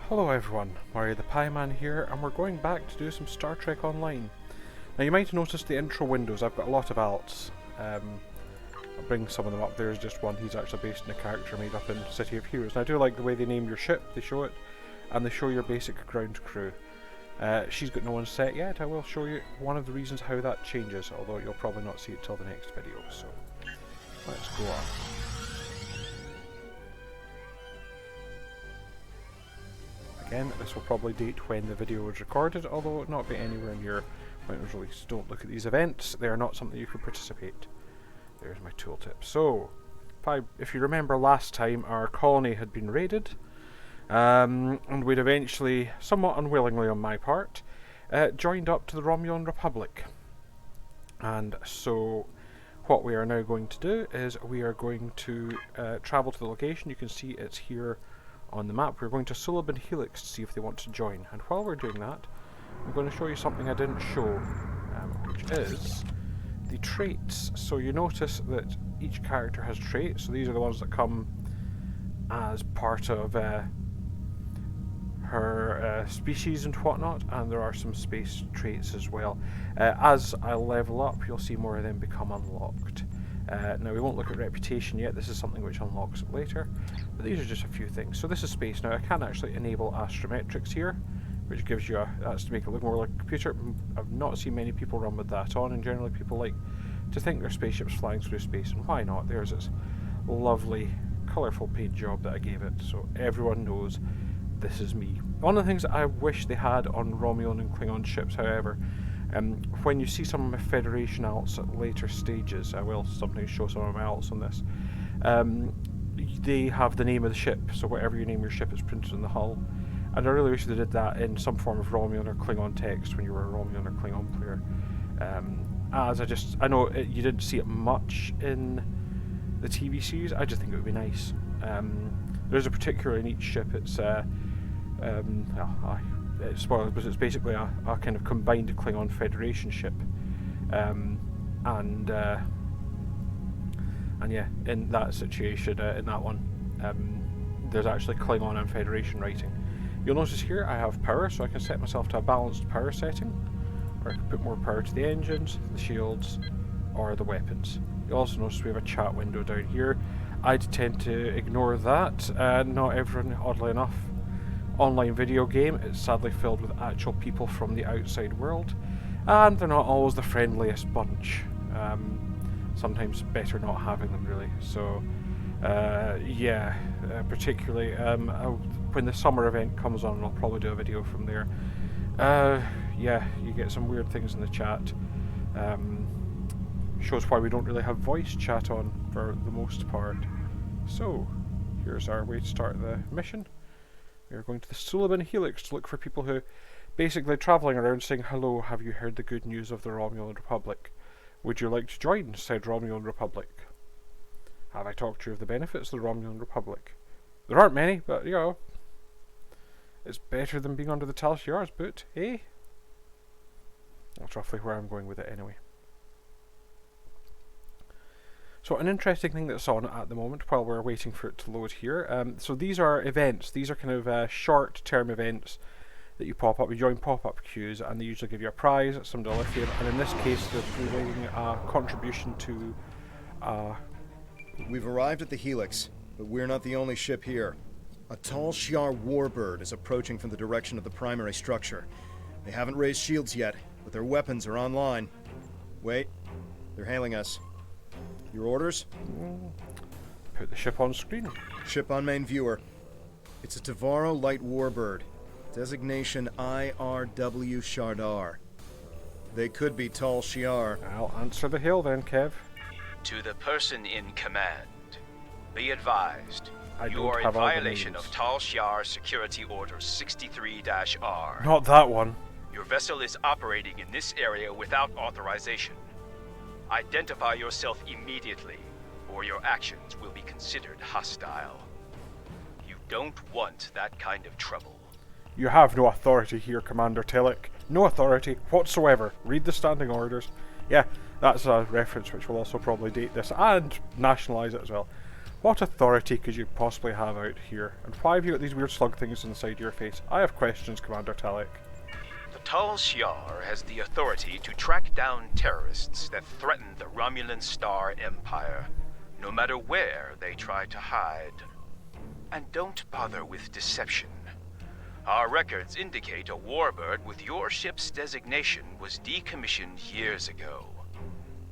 Hello everyone, Mario the Pie Man here, and we're going back to do some Star Trek Online. Now you might have noticed the intro windows, I've got a lot of alts. I'll bring some of them up. There's just one, he's actually based in a character made up in City of Heroes. And I do like the way they name your ship, they show it, and they show your basic ground crew. She's got no one set yet. I will show you one of the reasons how that changes, although you'll probably not see it till the next video, so let's go on. Again, this will probably date when the video was recorded, although it not be anywhere near when it was released. Don't look at these events, they are not something you can participate. There's my tooltip. So, if you remember last time, our colony had been raided, and we'd eventually, somewhat unwillingly on my part, joined up to the Romulan Republic. And so, what we are now going to do is we are going to travel to the location. You can see it's here on the map. We're going to Sullivan and Helix to see if they want to join, and while we're doing that I'm going to show you something I didn't show, which is the traits. So you notice that each character has traits, so these are the ones that come as part of her species and whatnot, and there are some space traits as well. As I level up you'll see more of them become unlocked. Now we won't look at reputation yet, this is something which unlocks it later, but these are just a few things. So this is space. Now I can actually enable astrometrics here, which gives you that's to make it look more like a computer. I've not seen many people run with that on, and generally people like to think their spaceship's flying through space, and why not? There's this lovely colourful paint job that I gave it, so everyone knows this is me. One of the things that I wish they had on Romulan and Klingon ships, however, when you see some of my Federation alts at later stages, I will sometimes show some of my alts on this, they have the name of the ship, so whatever you name your ship is printed on the hull, and I really wish they did that in some form of Romulan or Klingon text when you were a Romulan or Klingon player. I know you didn't see it much in the TV series, I just think it would be nice. There's a particular in each ship, it's spoilers, but it's basically a kind of combined Klingon Federation ship, and yeah, in that situation, in that one, there's actually Klingon and Federation writing. You'll notice here I have power, so I can set myself to a balanced power setting, or I can put more power to the engines, the shields, or the weapons. You'll also notice we have a chat window down here. I tend to ignore that. Not everyone, oddly enough, online video game, it's sadly filled with actual people from the outside world, and they're not always the friendliest bunch. Sometimes better not having them, really. So yeah, particularly when the summer event comes on, I'll probably do a video from there. Yeah, you get some weird things in the chat. Shows why we don't really have voice chat on for the most part. So here's our way to start the mission. We are going to the Sullivan Helix to look for people who basically travelling around saying, "Hello, have you heard the good news of the Romulan Republic? Would you like to join?" said Romulan Republic. "Have I talked to you of the benefits of the Romulan Republic? There aren't many, but you know, it's better than being under the Tal Shiar's boot, eh?" That's roughly where I'm going with it anyway. So an interesting thing that's on at the moment while we're waiting for it to load here, so these are events, these are kind of short-term events that you pop up. You join pop-up queues and they usually give you a prize, some dollar fame, and in this case they're providing a contribution to We've arrived at the Helix, but we're not the only ship here. A Tal Shiar warbird is approaching from the direction of the primary structure. They haven't raised shields yet, but their weapons are online. Wait, they're hailing us. Your orders? Put the ship on screen. Ship on main viewer. It's a Tavaro light warbird. Designation IRW Shardar. They could be Tal Shiar. I'll answer the hail then, Kev. To the person in command, be advised, you are in all the violation names. of Tal Shiar Security Order 63-R. Not that one. Your vessel is operating in this area without authorization. Identify yourself immediately, or your actions will be considered hostile. You don't want that kind of trouble. You have no authority here, Commander Telek. No authority whatsoever. Read the standing orders. Yeah, that's a reference which will also probably date this and nationalise it as well. What authority could you possibly have out here? And why have you got these weird slug things inside your face? I have questions, Commander Telek. The Tal Shiar has the authority to track down terrorists that threaten the Romulan Star Empire, no matter where they try to hide. And don't bother with deception. Our records indicate a warbird with your ship's designation was decommissioned years ago.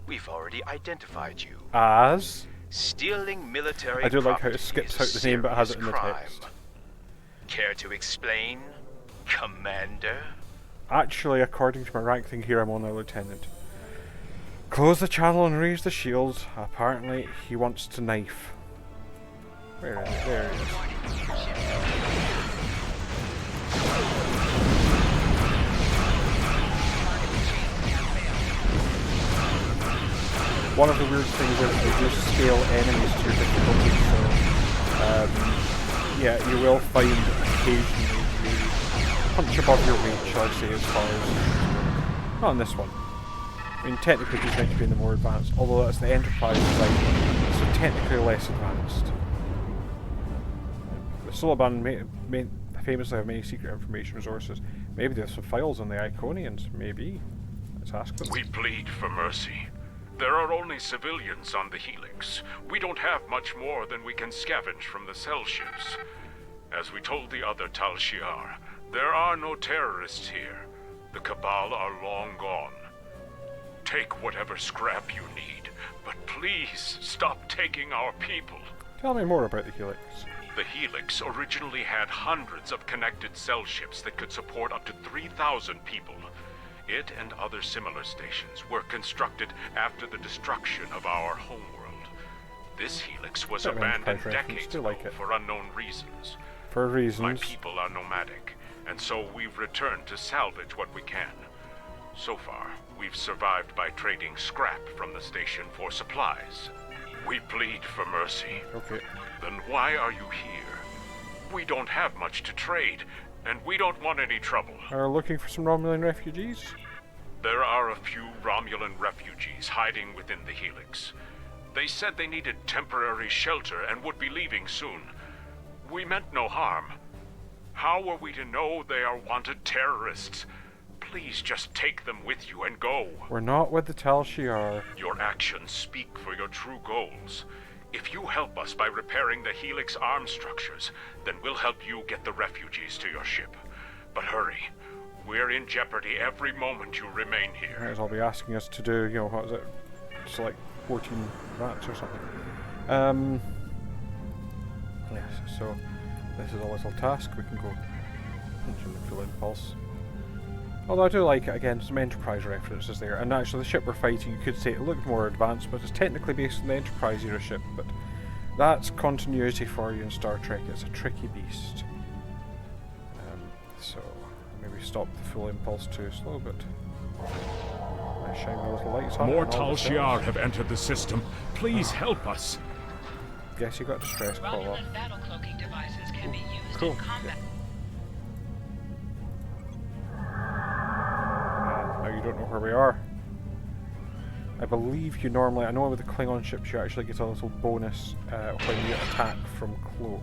We've already identified you. As? Stealing military I do like how property it skips is a out the name but has it serious in the crime. text. Care to explain, Commander? Actually, according to my rank thing here, I'm only a lieutenant. Close the channel and raise the shield. Apparently, he wants to knife. Where is it? There he is. One of the weird things is they do scale enemies to your difficulty, so yeah, you will find occasionally you punch above your weight, shall I say, as far as... Not on this one. I mean, technically he's meant to be in the more advanced, although that's the Enterprise design, so technically less advanced. The Suliban famously have many secret information resources. Maybe there's some files on the Iconians, maybe. Let's ask them. We plead for mercy. There are only civilians on the Helix. We don't have much more than we can scavenge from the cell ships. As we told the other Tal Shiar, there are no terrorists here. The Cabal are long gone. Take whatever scrap you need, but please stop taking our people. Tell me more about the Helix. The Helix originally had hundreds of connected cell ships that could support up to 3,000 people. It and other similar stations were constructed after the destruction of our homeworld. This Helix was abandoned decades ago for unknown reasons. For reasons. My people are nomadic, and so we've returned to salvage what we can. So far, we've survived by trading scrap from the station for supplies. We plead for mercy. Okay. Then why are you here? We don't have much to trade, and we don't want any trouble. Are we looking for some Romulan refugees? There are a few Romulan refugees hiding within the Helix. They said they needed temporary shelter and would be leaving soon. We meant no harm. How were we to know they are wanted terrorists? Please just take them with you and go. We're not with the Tal Shiar. Your actions speak for your true goals. If you help us by repairing the Helix arm structures, then we'll help you get the refugees to your ship. But hurry. We're in jeopardy every moment you remain here. Might as well be asking us to do, you know, what is it? Select 14 rats or something. Yes, so this is a little task. We can go punch in the full impulse. Although I do like it, again, some Enterprise references there. And actually the ship we're fighting, you could say it looked more advanced, but it's technically based on the Enterprise era ship. But that's continuity for you in Star Trek. It's a tricky beast. So maybe stop the full impulse too slow, but I shine my little lights on. More Tal Shiar have entered the system. Please help us. Guess you got distress call up. Romulan battle cloaking devices can be used Cool. in combat. Now you don't know where we are. I believe you normally, I know with the Klingon ships you actually get a little bonus when you attack from cloak.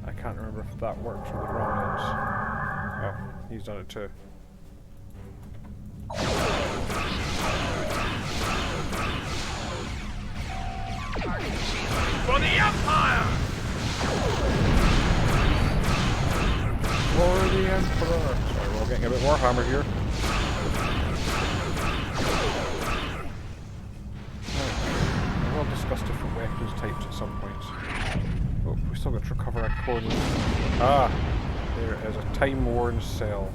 I can't remember if that works with the Romulans. Oh, he's done it too. For the Empire! For the Emperor! Sorry, we're all getting a bit Warhammer here. We'll discuss different weapons types at some points. Oh, we still got to recover a clone. Ah! There is a time-worn cell.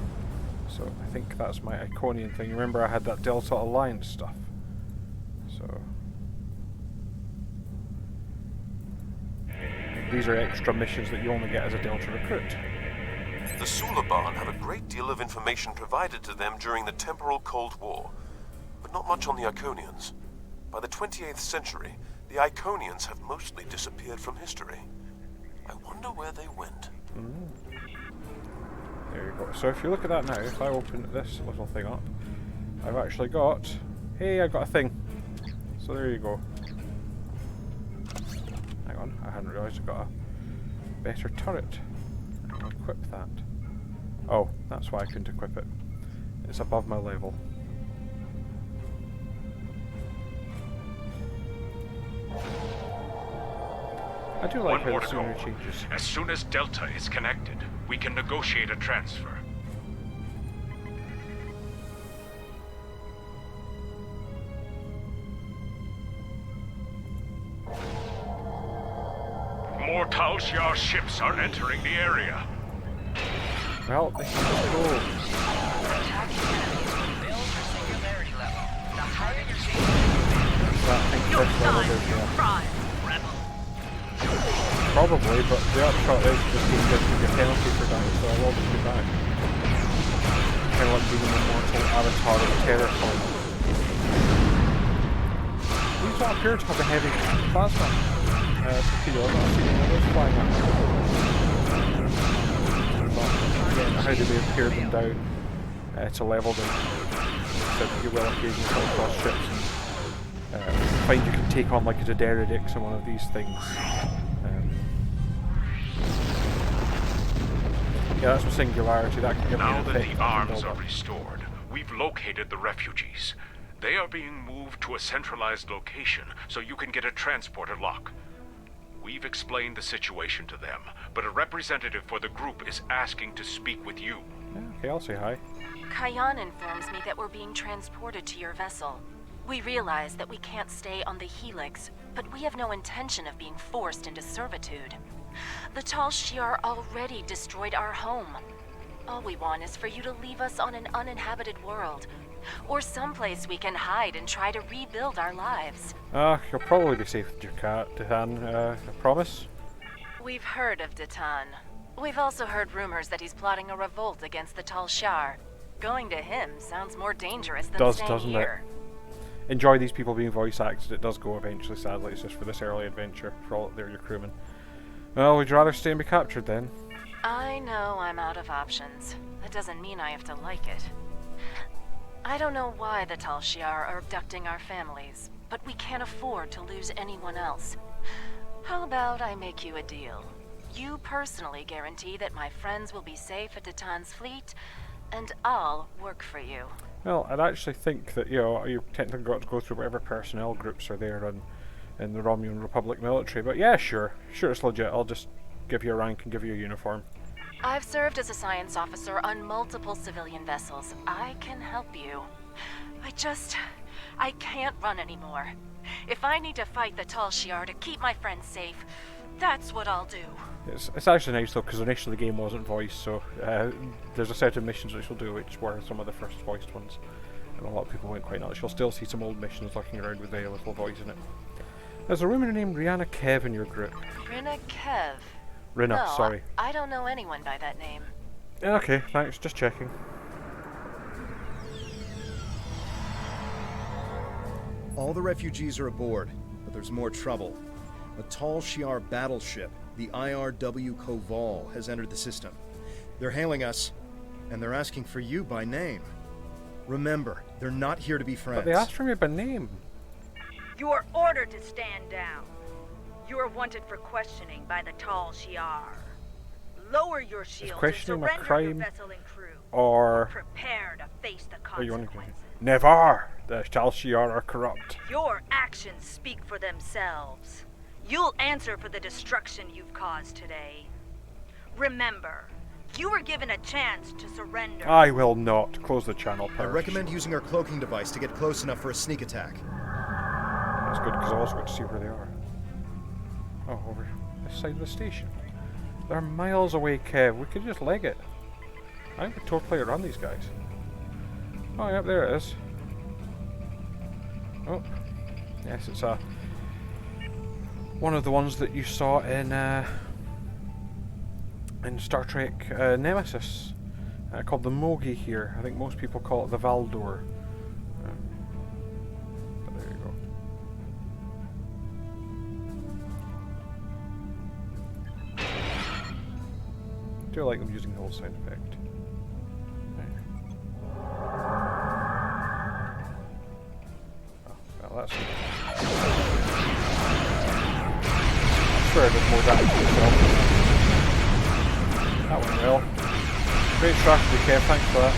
So I think that's my Iconian thing. Remember I had that Delta Alliance stuff. So these are extra missions that you only get as a Delta recruit. The Suliban have a great deal of information provided to them during the temporal Cold War, but not much on the Iconians. By the 28th century, the Iconians have mostly disappeared from history. I wonder where they went. There you go. So if you look at that now, if I open this little thing up, I've actually got... Hey, I've got a thing. So there you go. Hang on, I hadn't realised I got a better turret. I'll equip that. Oh, that's why I couldn't equip it. It's above my level. I do like how the scenery changes. As soon as Delta is connected, we can negotiate a transfer. More Tal Shiar ships are entering the area. Well, they can just go. Attacking enemies will build your singularity level. The higher your That thing first level goes there. prime, rebel. Probably, but the upshot is just being given your penalty for dying, so I will just be back. Kind of like being an immortal avatar of Terraform. These don't appear to have a heavy plasma torpedo. I've not seen any of those flying at me. But again, how do they pare them down to level them? So that you will occasionally come across ships and find you can take on like a Diiference in one of these things. Yeah, that's a singularity. That can give me Now an that effect the I can arms build are up. restored, we've located the refugees. They are being moved to a centralized location so you can get a transporter lock. We've explained the situation to them, but a representative for the group is asking to speak with you. Yeah, okay, I'll say hi. Kayan informs me that we're being transported to your vessel. We realize that we can't stay on the Helix, but we have no intention of being forced into servitude. The Tal Shiar already destroyed our home. All we want is for you to leave us on an uninhabited world, or someplace we can hide and try to rebuild our lives. You'll probably be safe with your cat, Dehan, I promise. We've heard of Datan. We've also heard rumors that he's plotting a revolt against the Tal Shiar. Going to him sounds more dangerous than staying Doesn't here. it? Enjoy these people being voice acted. It does go eventually, sadly. It's just for this early adventure. For all they're your crewmen. Well, would you rather stay and be captured then? I know I'm out of options. That doesn't mean I have to like it. I don't know why the Tal Shiar are abducting our families, but we can't afford to lose anyone else. How about I make you a deal? You personally guarantee that my friends will be safe at Datan's fleet, and I'll work for you. Well, I'd actually think that, you technically got to go through whatever personnel groups are there in the Romulan Republic military, but yeah, sure, it's legit. I'll just give you a rank and give you a uniform. I've served as a science officer on multiple civilian vessels. I can help you. I can't run anymore. If I need to fight the Tal Shiar to keep my friends safe, that's what I'll do. It's actually nice though, because initially the game wasn't voiced, so there's a set of missions which we'll do, which were some of the first voiced ones, and a lot of people went quite nuts. You'll still see some old missions looking around with very little voice in it. There's a woman named Rihanna Kev in your group. Rina Kev. Rina, No, sorry. I don't know anyone by that name. Yeah, okay, thanks, just checking. All the refugees are aboard, but there's more trouble. A Tal Shiar battleship, the IRW Koval, has entered the system. They're hailing us, and they're asking for you by name. Remember, they're not here to be friends. But they asked for me by name. You are ordered to stand down. You are wanted for questioning by the Tal Shiar. Lower your shields and questioning a surrender your crime vessel and crew. Or... Prepare to face the Or you want to consequences. Never! The Tal Shiar are corrupt. Your actions speak for themselves. You'll answer for the destruction you've caused today. Remember, you were given a chance to surrender. I will not. Close the channel, I Parish. recommend using our cloaking device to get close enough for a sneak attack. That's good, because I also got to see where they are. Oh, over this side of the station. They're miles away, Kev. We could just leg it. I think we totally outrun these guys. Oh, yep, there it is. Oh, yes, it's one of the ones that you saw in Star Trek Nemesis, called the Mogi here. I think most people call it the Valdor. But there you go. I do like them using the old sound effect. Oh, well, that's swear it does more damage to itself. That went well. Great strategy, Kev, thanks for that.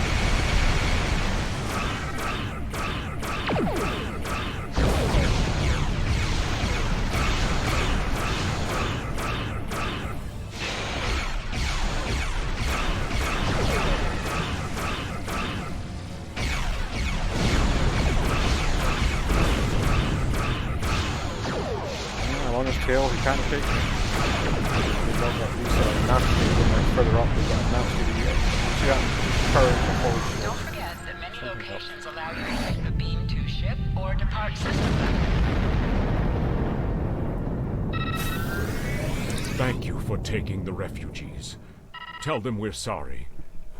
On his tail, he can't take it. We've got these nasty, further up, we've got a nasty to get. See that? Courage and forward. Don't forget that many locations allow you to take the beam to ship or depart system. Thank you for taking the refugees. Tell them we're sorry.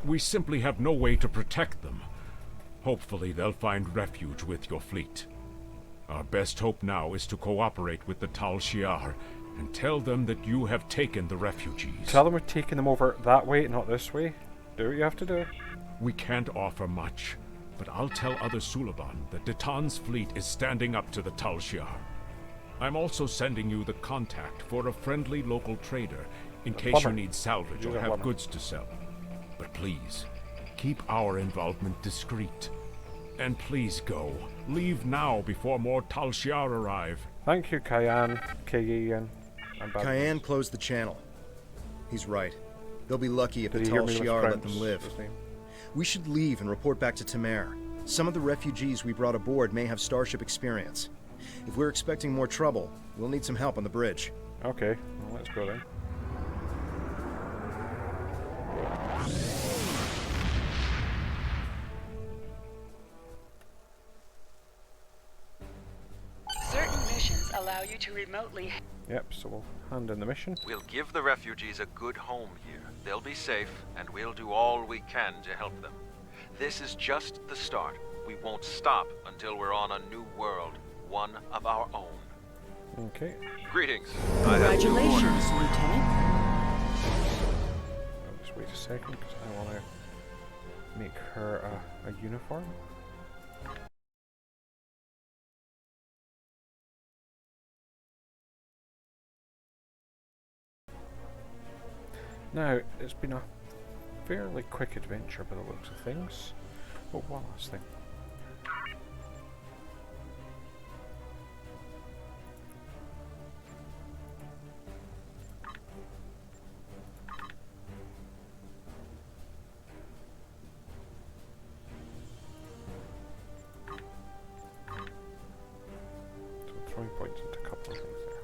We simply have no way to protect them. Hopefully they'll find refuge with your fleet. Our best hope now is to cooperate with the Tal Shiar and tell them that you have taken the refugees. Tell them we're taking them over that way, not this way. Do what you have to do. We can't offer much, but I'll tell other Suliban that Datan's fleet is standing up to the Tal Shiar. I'm also sending you the contact for a friendly local trader in case you need salvage or have goods to sell. But please, keep our involvement discreet. And please go. Leave now before more Tal Shiar arrive. Thank you, Cayenne. Cayenne. Cayenne closed the channel. He's right. They'll be lucky if the Tal Shiar let them live. We should leave and report back to Tamer. Some of the refugees we brought aboard may have starship experience. If we're expecting more trouble, we'll need some help on the bridge. Okay, well, let's go then. Certain missions allow you to remotely... Yep, so we'll hand in the mission. We'll give the refugees a good home here. They'll be safe, and we'll do all we can to help them. This is just the start. We won't stop until we're on a new world, one of our own. Okay. Greetings. Congratulations, Lieutenant. I'll just wait a second, because I want to make her a uniform. Now, it's been a fairly quick adventure by the looks of things. Oh, one last thing. So throwing points into a couple of things there.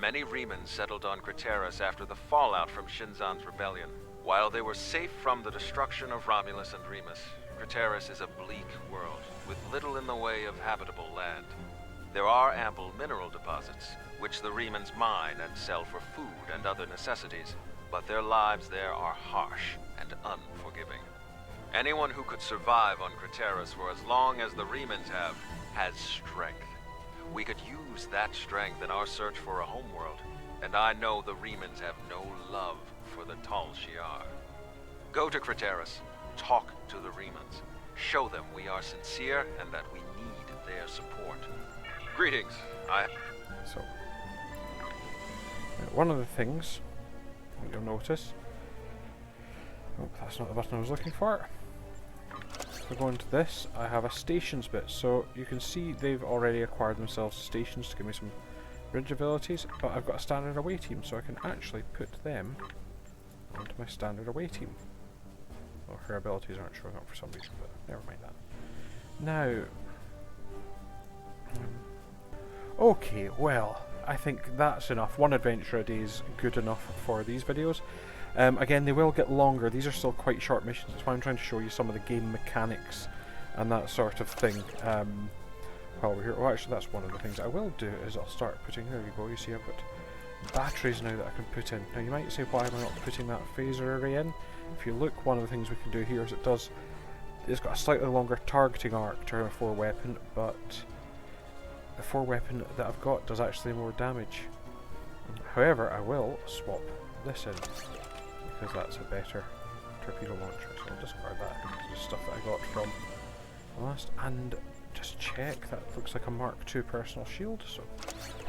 Many Remans settled on Craterus after the fallout from Shinzan's rebellion. While they were safe from the destruction of Romulus and Remus, Craterus is a bleak world, with little in the way of habitable land. There are ample mineral deposits, which the Remans mine and sell for food and other necessities, but their lives there are harsh and unforgiving. Anyone who could survive on Craterus for as long as the Remans have, has strength. We could use that strength in our search for a homeworld, and I know the Remans have no love for the Tal Shiar. Go to Craterus, talk to the Remans, show them we are sincere and that we need their support. Greetings, So, one of the things that you'll notice... Oh, that's not the button I was looking for. If we go into this, I have a stations bit, so you can see they've already acquired themselves stations to give me some bridge abilities, but I've got a standard away team, so I can actually put them onto my standard away team. Well, her abilities aren't showing up for some reason, but never mind that. Now, okay, well, I think that's enough. One adventure a day is good enough for these videos. Again, they will get longer. These are still quite short missions. That's why I'm trying to show you some of the game mechanics and that sort of thing. While we're here, well, actually, that's one of the things I will do is I'll start putting. There you go. You see, I've got batteries now that I can put in. Now, you might say, why am I not putting that phaser array in? If you look, one of the things we can do here is it's got a slightly longer targeting arc to a 4-weapon, but the 4-weapon that I've got does actually more damage. However, I will swap this in, because that's a better torpedo launcher, so I'll discard that because it's stuff that I got from the last. And just check. That looks like a Mark II personal shield, so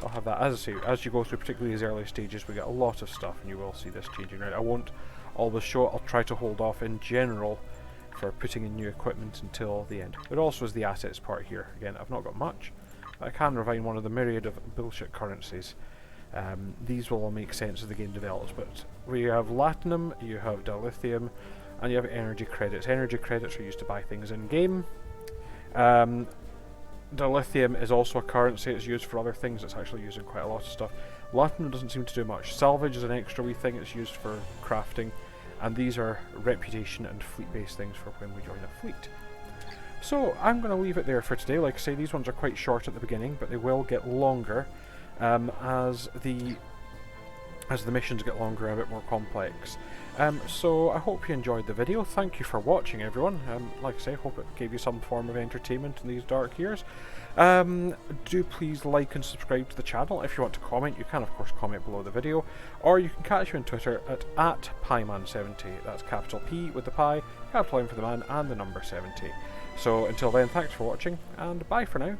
I'll have that. As I say, as you go through particularly these early stages, we get a lot of stuff, and you will see this changing around. I won't always show it. I'll try to hold off in general for putting in new equipment until the end. There also is the assets part here. Again, I've not got much, but I can refine one of the myriad of bullshit currencies. These will all make sense as the game develops, but we have Latinum, you have dilithium, and you have energy credits. Energy credits are used to buy things in game. Dilithium is also a currency. It's used for other things. It's actually used in quite a lot of stuff. Latinum doesn't seem to do much. Salvage is an extra wee thing. It's used for crafting, and these are reputation and fleet-based things for when we join a fleet. So I'm going to leave it there for today. Like I say, these ones are quite short at the beginning, but they will get longer as the missions get longer and a bit more complex. So I hope you enjoyed the video. Thank you for watching, everyone. Like I say, hope it gave you some form of entertainment in these dark years. Do please like and subscribe to the channel. If you want to comment, you can of course comment below the video, or you can catch me on Twitter at Pieman70. That's capital P with the pie, capital M for the man, and the number 70. So until then, thanks for watching, and bye for now.